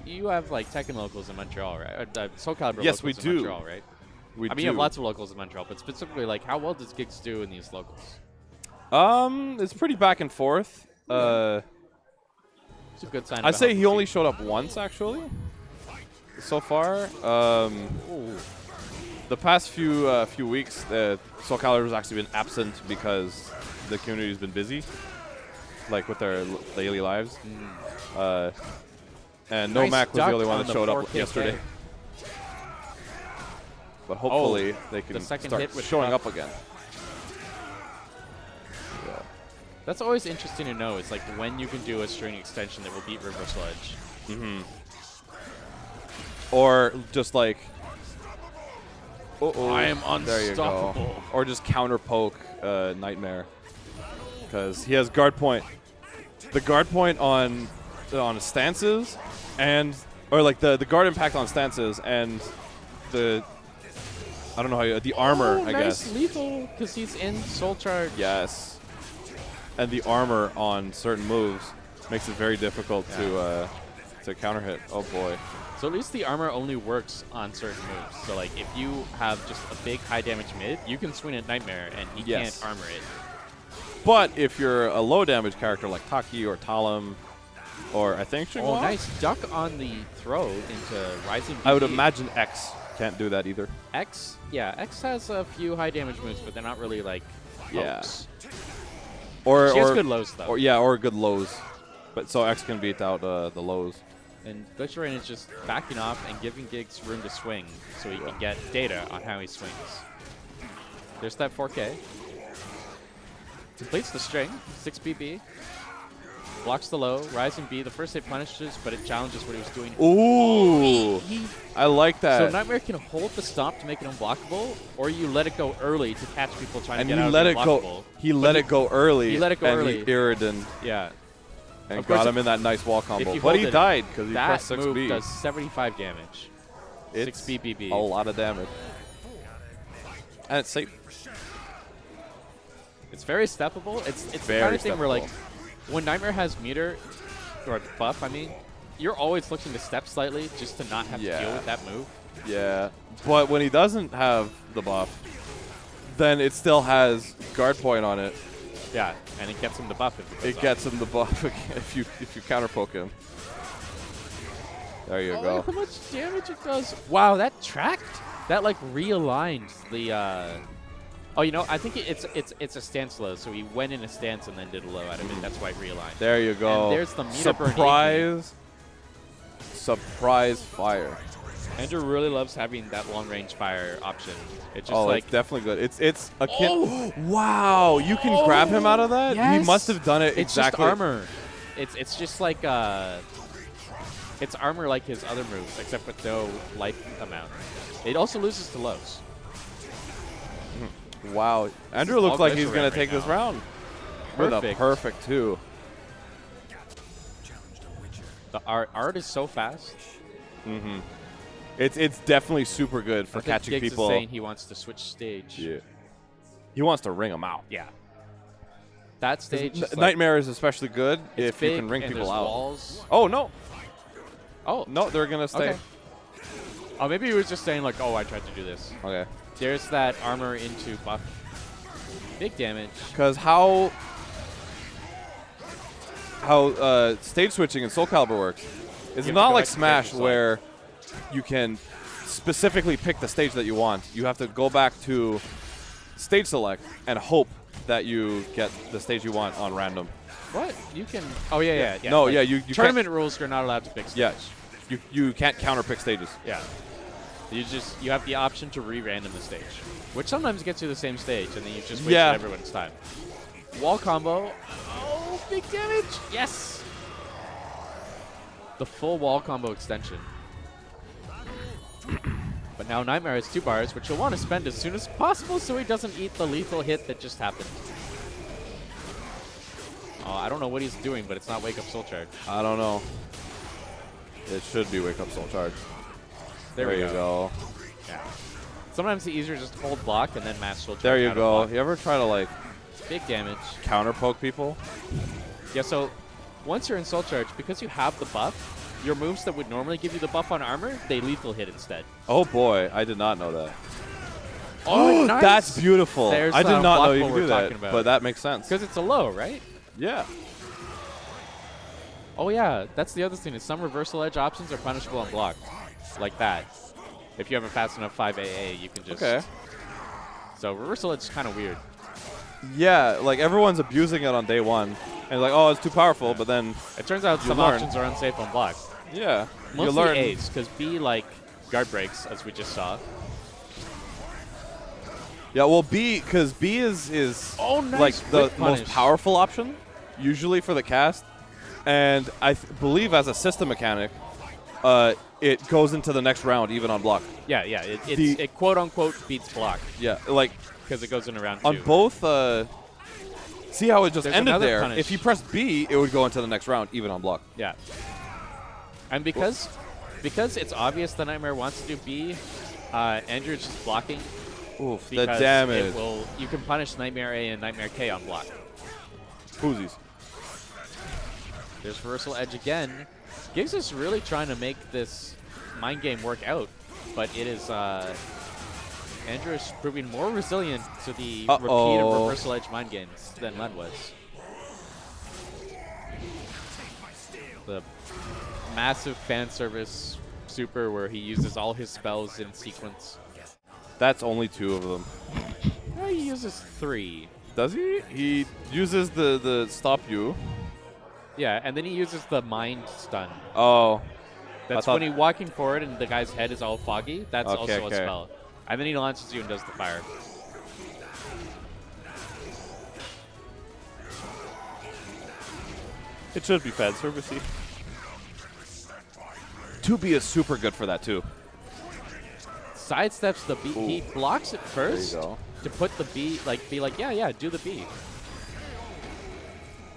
You have like Tekken locals in Montreal, right? SoulCalibur Yes, locals we in do. Montreal, right? We I mean, you have lots of locals in Montreal, but specifically, like, how well does GiGs do in these locals? It's pretty back and forth. It's a good sign. I say he only showed up once, actually, so far. The past few weeks, SoulCalibur has actually been absent because the community's been busy, like with their daily lives. And Nice Nomac was the only one on that the showed up 4KK. yesterday. But hopefully they can second start hit with showing Puck. up again. Yeah. That's always interesting to know. It's like when you can do a string extension that will beat River Sledge. Or just like, I am there you go. unstoppable. Or just counter poke Nightmare, because he has guard point. The guard point on stances, or like the guard impact on stances, and the I don't know how the armor. I nice guess. lethal because he's in Soul Charge. Yes. And the armor on certain moves makes it very difficult to counter hit. Oh boy. So at least the armor only works on certain moves. So like if you have just a big high damage mid, you can swing at Nightmare and he can't armor it. But if you're a low damage character like Taki or Talim, or I think Shingwa, nice duck on the throw into Rising BB. I would imagine X can't do that either. X has a few high damage moves, but they're not really like hooks. Or she has good lows though. Or good lows. But so X can beat out the lows. And GlacialReign is just backing off and giving GiGs room to swing so he can get data on how he swings. There's that 4K. Completes the string, 6 BB. Blocks the low, Rising B. The first hit punishes, but it challenges what he was doing. Ooh! I like that. So Nightmare can hold the stop to make it unblockable, or you let it go early to catch people trying to get out of the unblockable. He let it go early. He let it go early. He Iridan. Yeah. And got him in that nice wall combo. But he died because he pressed 6B. That move does 75 damage. It's 6 BBB. A lot of damage. And it's safe. It's very steppable. It's the kind of thing where, like, when Nightmare has meter, or buff, I mean, you're always looking to step slightly just to not have to deal with that move. Yeah. But when he doesn't have the buff, then it still has guard point on it. Yeah, and it gets him the buff if it gets him the buff if you counter poke him. There you go. Look how much damage it does. Wow, that tracked. That like realigned the oh, you know, I think it's a stance low, so he went in a stance and then did a low out of it. That's why it realigned. There you go. And there's the meter burn. Surprise fire. Andrew really loves having that long range fire option. It's just like it's definitely good. It's akin. Wow, you can grab him out of that. Yes. He must have done it it's exactly. Just armor. It's just like it's armor like his other moves, except with no life amount. It also loses to lows. Wow, Andrew looks like he's gonna take this round. With a perfect 2. The art is so fast. It's definitely super good for catching GiGs people. Is saying he wants to switch stage. Yeah. He wants to ring them out. Yeah. That stage. Nightmare is especially good if you can ring people out. Walls. Oh no. Oh no, they're gonna stay. Okay. Oh, maybe he was just saying like, oh, I tried to do this. Okay. There's that armor into buff. Big damage. Because how stage switching in SoulCalibur works is not like Smash where you can specifically pick the stage that you want. You have to go back to stage select and hope that you get the stage you want on random. What? You can. Oh yeah. No, like, you tournament rules. You're not allowed to pick stage. Yeah. You can't counter pick stages. Yeah. You have the option to re-random the stage, which sometimes gets you the same stage, and then you just wasted everyone's time. Wall combo. Oh, big damage. Yes. The full wall combo extension. But now Nightmare has 2 bars, which he'll want to spend as soon as possible so he doesn't eat the lethal hit that just happened. Oh, I don't know what he's doing, but it's not Wake Up Soul Charge. I don't know. It should be Wake Up Soul Charge. There we go. Yeah. Sometimes it's easier just to hold block and then match Soul Charge. There you go. You ever try to like big damage counter poke people? Yeah, so once you're in Soul Charge, because you have the buff, your moves that would normally give you the buff on armor, they lethal hit instead. Oh boy, I did not know that. Oh, nice. That's beautiful. There's I did not know you block could do that, about. but that makes sense. Because it's a low, right? Yeah. Oh yeah, that's the other thing. Is some reversal edge options are punishable on block, like that. If you have a fast enough 5AA, you can just. Okay. So reversal edge is kind of weird. Yeah, like everyone's abusing it on day one, and like, oh, it's too powerful. But then It turns out some learn. options are unsafe on block. yeah, you Mostly learn. A's, because B like guard breaks, as we just saw. Yeah, well, because B is Oh, nice like the whip most punish. powerful option, usually for the cast, and I believe as a system mechanic, it goes into the next round even on block. Yeah, yeah. It quote unquote beats block Yeah, like because it goes in around on 2. both. See how it just There's ended another there. punish. If you press B, it would go into the next round even on block. Yeah. And because it's obvious the Nightmare wants to do B, Andrew is just blocking. Oof, the Because damage. you can punish Nightmare A and Nightmare K on block. Koozies. There's reversal edge again. GiGs is really trying to make this mind game work out, but it is Andrew is proving more resilient to the repeated reversal edge mind games than Len was. The massive fan service super where he uses all his spells in sequence. That's only 2 of them. No, he uses 3. Does he? He uses the stop you. Yeah, and then he uses the mind stun. Oh. That's when he's walking forward and the guy's head is all foggy. That's Okay, also a spell. And then he launches you and does the fire. It should be fan servicey. 2B is super good for that too. Sidesteps the B. He blocks it first go. to put the B, be like, yeah, do the B.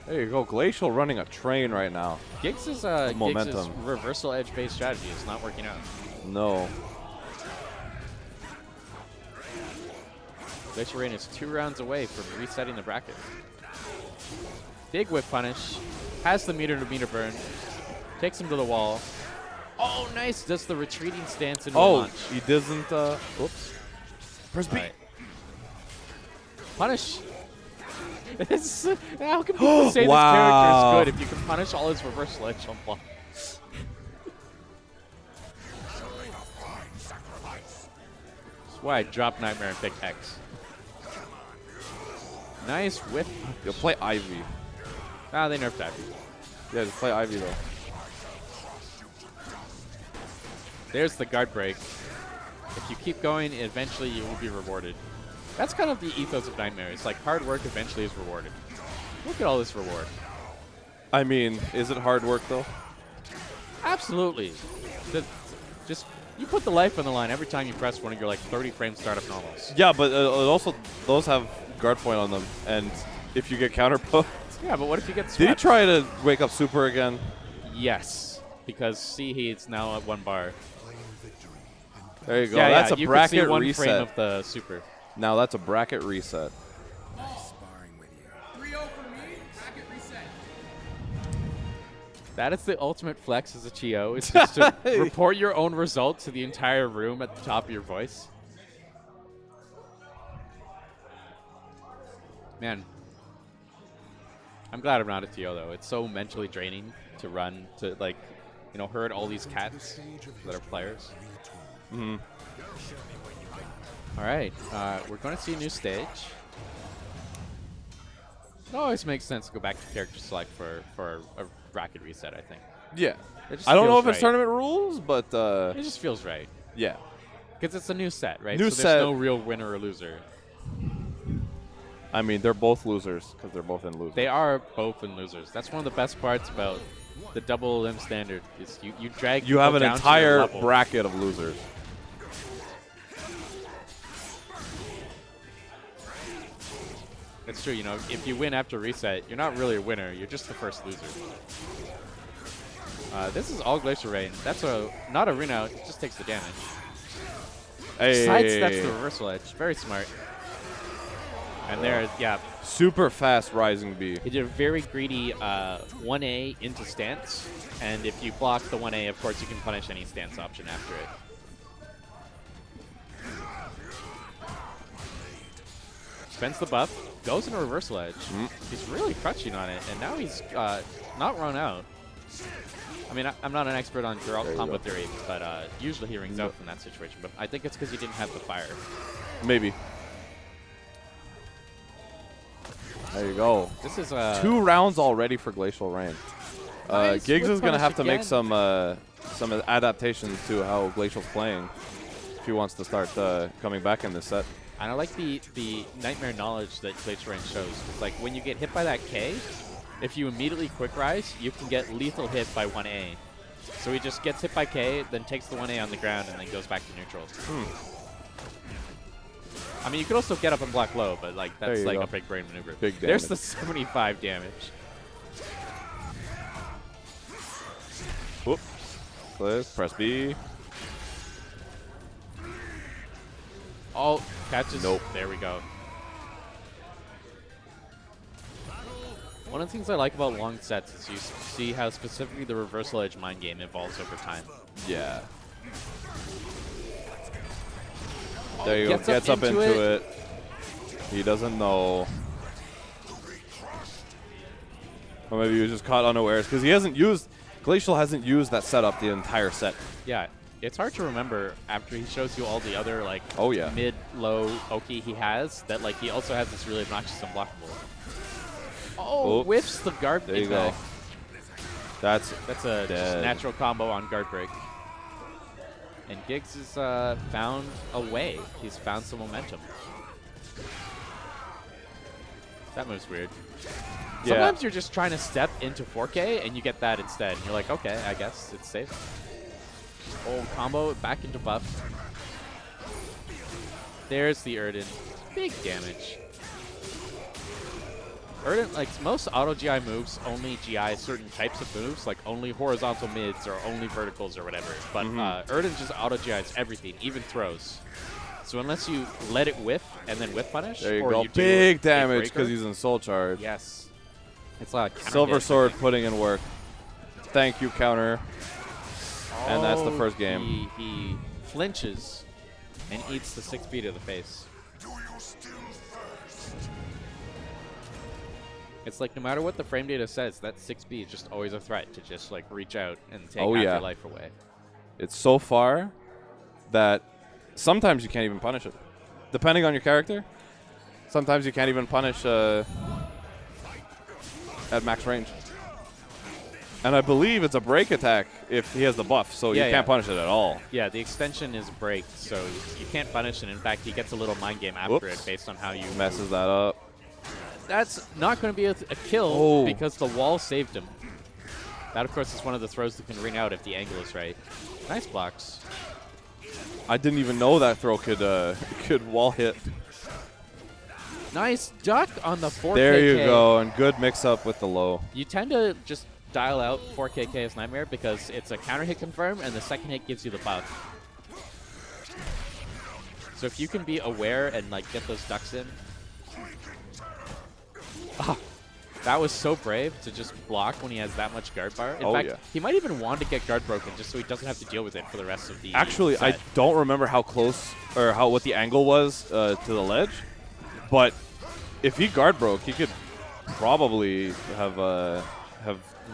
There you go. Glacial running a train right now. GiGs' momentum. reversal edge-based strategy is not working out. No. GlacialReign is 2 rounds away from resetting the bracket. Big whip punish. Has the meter to meter burn. Takes him to the wall. Oh, nice. Does the retreating stance in launch. He doesn't. Oops. Press B. Right. Punish. How can people say Wow. this character is good if you can punish all his reversal edge on block? That's why I drop Nightmare and pick X. Nice whip. You'll play Ivy. Ah, they nerfed Ivy. Yeah, just play Ivy though. There's the guard break. If you keep going, eventually you will be rewarded. That's kind of the ethos of Nightmare. It's like hard work eventually is rewarded. Look at all this reward. I mean, is it hard work though? Absolutely. Just you put the life on the line every time you press one of your 30 frame startup normals. Yeah, but also those have guard point on them, and if you get counterposed. Yeah, but what if you get swept? Did he try to wake up super again? Yes, because see, he's now at 1 bar. There you go. Yeah, That's yeah, a you bracket can see 1 reset. frame of the super. Now that's a bracket reset. That is the ultimate flex as a Chio. It's just to report your own result to the entire room at the top of your voice. Man, I'm glad I'm not a TO though. It's so mentally draining to run to herd all these cats that are players. Mm-hmm. All right, we're going to see a new stage. It always makes sense to go back to character select for a bracket reset, I think. Yeah. It just I don't know feels if it's right. tournament rules, but It just feels right. yeah. Because it's a new set, right? New so set. there's no real winner or loser. I mean, they're both losers because they're both in losers. They are both in losers. That's one of the best parts about the double limb standard is you drag You have people an down to their entire level. bracket of losers. It's true, if you win after reset, you're not really a winner. You're just the first loser. This is all GlacialReign. That's not a rune out. It just takes the damage. Hey. Sidesteps the reversal edge. Very smart. And there, yeah. Super fast rising B. He did a very greedy 1A into stance, and if you block the 1A, of course, you can punish any stance option after it. Spends the buff, goes in a reversal edge. He's really crutching on it, and now he's not run out. I mean, I'm not an expert on combo theory, but usually he rings out from that situation. But I think it's because he didn't have the fire. Maybe. There you go. This is 2 rounds already for GlacialReign. Nice. GiGs is going to have to make again. some adaptations to how Glacial's playing if he wants to start coming back in this set. And I like the nightmare knowledge that GlacialReign shows. It's like when you get hit by that K, if you immediately quick rise, you can get lethal hit by 1A. So he just gets hit by K, then takes the 1A on the ground, and then goes back to neutral. I mean, you could also get up and block low, but like that's like a big brain maneuver. Big damage. There's the 75 damage. Whoop. Press B. Oh, catches. Nope. There we go. One of the things I like about long sets is you see how specifically the reversal edge mind game evolves over time. Yeah. There you go. Gets up into it. He doesn't know. Or maybe he was just caught unawares because he hasn't used. Glacial hasn't used that setup the entire set. Yeah. It's hard to remember after he shows you all the other like mid, low Oki he has that like he also has this really obnoxious unblockable. Oh, whiffs the guard. There you go. That's a just natural combo on guard break. And GiGs has found a way. He's found some momentum. That move's weird. Yeah. Sometimes you're just trying to step into 4K and you get that instead. And you're like, okay, I guess it's safe. Oh, combo back into buff. There's the Erden. Big damage. Erden, like most auto GI moves, only GI certain types of moves, like only horizontal mids or only verticals or whatever. But Erden just auto GIs everything, even throws. So unless you let it whiff and then whiff punish, there you or go. you Big damage because he's in soul charge. Yes. It's like Silver Sword putting in work. Thank you, counter. And that's the first game. He flinches and eats the 6B to the face. It's like no matter what the frame data says, that 6B is just always a threat to just like reach out and take half your life away. It's so far that sometimes you can't even punish it. Depending on your character, sometimes you can't even punish at max range. And I believe it's a break attack if he has the buff, so you can't punish it at all. Yeah, the extension is break, so you can't punish it. In fact, he gets a little mind game after it based on how you messes that up. That's not going to be a kill because the wall saved him. That, of course, is one of the throws that can ring out if the angle is right. Nice blocks. I didn't even know that throw could wall hit. Nice duck on the 4KK. There you go, and good mix-up with the low. You tend to just dial out 4KK as Nightmare because it's a counter hit confirm, and the second hit gives you the buff. So if you can be aware and like get those ducks in. Oh, that was so brave to just block when he has that much guard bar. In fact, he might even want to get guard broken just so he doesn't have to deal with it for the rest of the Actually, set. I don't remember how close or what the angle was to the ledge, but if he guard broke, he could probably have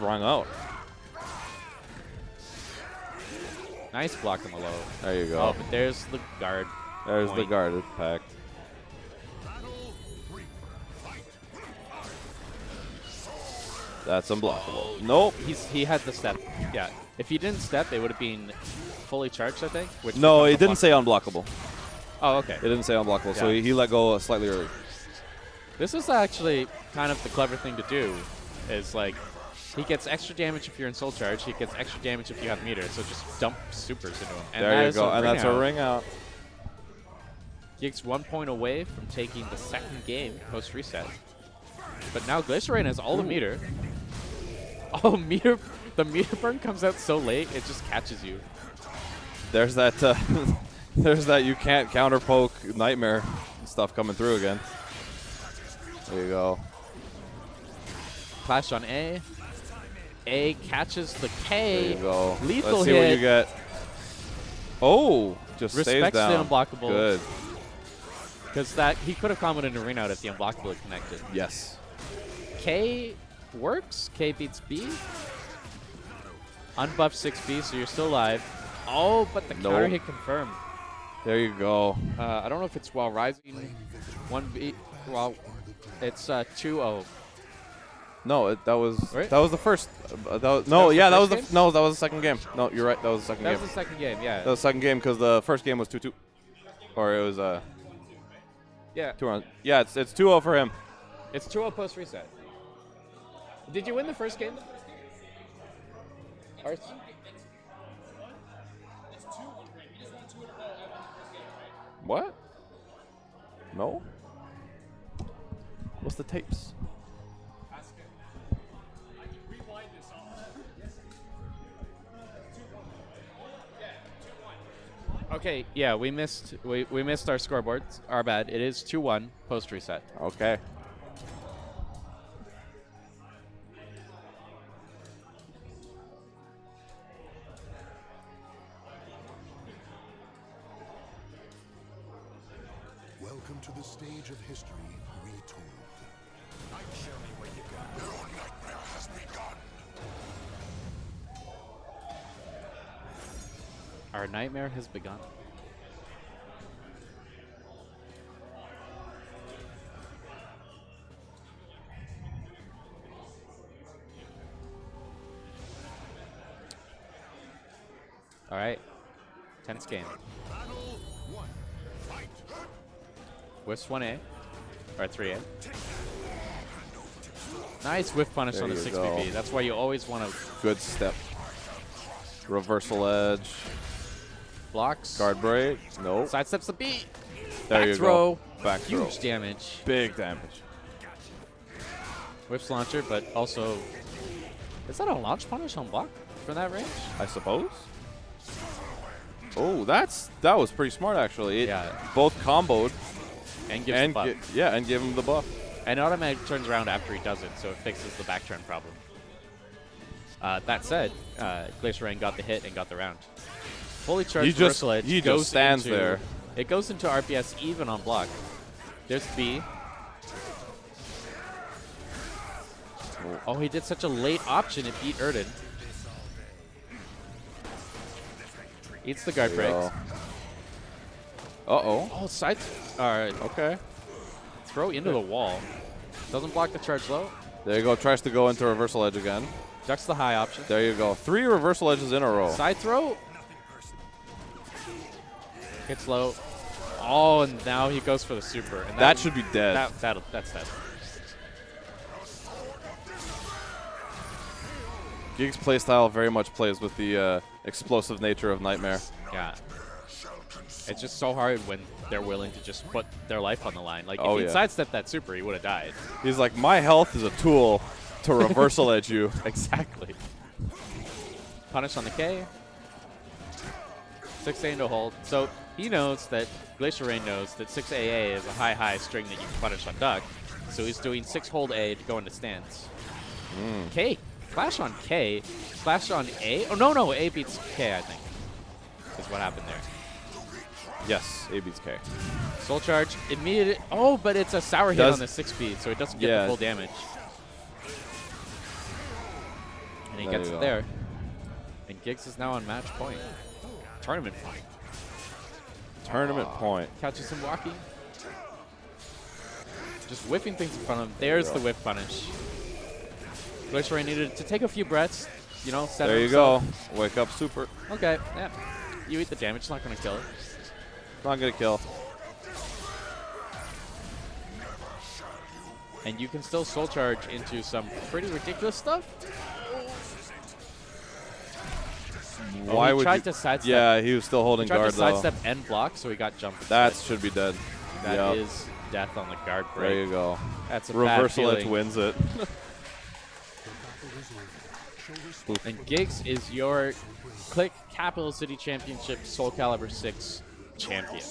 rung out. Nice block on the low. There you go. Oh, but there's the guard. There's the guarded pact. That's unblockable. Nope. He had the step. Yeah. If he didn't step, it would have been fully charged, I think. Which no, it didn't say unblockable. Oh, okay. It didn't say unblockable, so he let go slightly early. This is actually kind of the clever thing to do, is like, he gets extra damage if you're in soul charge, he gets extra damage if you have meter, so just dump supers into him. And there you go, and that's a ring out. GiGs 1 point away from taking the second game post-reset. But now GlacialReign has all the meter. Oh, the meter burn comes out so late, it just catches you. There's that there's that you can't counter poke nightmare stuff coming through again. There you go. Clash on A. A catches the K. There you go. Lethal Let's see hit. what you get. Oh, just stays Respects down. the unblockable. Good. Because that he could have comboed into ring out if the unblockable had connected. Yes. K works. K beats B. Unbuffed 6B, so you're still alive. Oh, but the counter hit confirmed. There you go. I don't know if it's while rising 1B. Well, it's 2-0. No, that was Right? that was the first. That was the second game. No, you're right. That was the second game. That was the second game, yeah. That was the second game because the first game was 2-2, or it was Yeah. 2 rounds. Yeah, it's 2-0 for him. It's 2-0 post reset. Did you win the first game? Arts? What? No. What's the tapes? Okay, yeah, we missed our scoreboards. Our bad. It is 2-1 post reset. Okay. Welcome to the stage of history retold. Show me what you got. Your nightmare has begun. Our nightmare has begun. All right. Tense game. Whiffs 1A. Or 3A. Nice whiff punish There on the you 6BB. go. That's why you always want to Good step. Reversal edge. blocks. Guard break. Nope. Sidesteps the B. There Back you throw. go. Back throw. Huge damage. Big damage. Whiffs launcher, but also... Is that a launch punish on block from that range? I suppose. Oh, that was pretty smart actually. It Yeah. both comboed And gives the buff. and give him the buff. And automatic turns around after he does it, so it fixes the back turn problem. That said, GlacialReign got the hit and got the round. Fully charged reversal edge. He goes just stands into- there. It goes into RPS even on block. There's B. Oh, he did such a late option, it beat Erden. Eats the guard breaks. Uh-oh. Oh, side. Alright, Okay. throw into the wall. Doesn't block the charge low. There you go. Tries to go into reversal edge again. Ducks the high option. There you go. 3 reversal edges in a row. Side throw. Hits low. Oh, and now he goes for the super. And That should be dead. That's dead. GiGs playstyle very much plays with the explosive nature of Nightmare. Yeah. It's just so hard when they're willing to just put their life on the line. Like, Oh, if he'd yeah. sidestepped that super, he would have died. He's like, my health is a tool to reversal edge you. Exactly. Punish on the K. 6A into hold. So he knows that GlacialReign knows that 6AA is a high string that you can punish on Duck. So he's doing 6 hold A to go into stance. K. Clash on K. Clash on A. Oh, no. A beats K, I think. Is what happened there. Yes, A beats K. Soul charge. Immediate. Oh, but it's a sour hit on the 6 speed, so it doesn't get the full damage. And he gets you it go. there. And GiGs is now on match point. Tournament point. Tournament point. Catches him walking. Just whiffing things in front of him. There's the whiff punish. GlacialReign needed to take a few breaths. You know, set There you himself. go. Wake up super. Okay, yeah. You eat the damage. It's not going to kill it. Not gonna kill. And you can still soul charge into some pretty ridiculous stuff. Why he would tried you? to sidestep. Yeah, he was still holding He tried guard to though. sidestep and block, so he got jumped. That instead. should be dead. That Yep. is death on the guard break. There you go. That's a Reversal bad edge feeling. wins it. And GiGs is your Click Capital City Championship SoulCalibur 6 champion.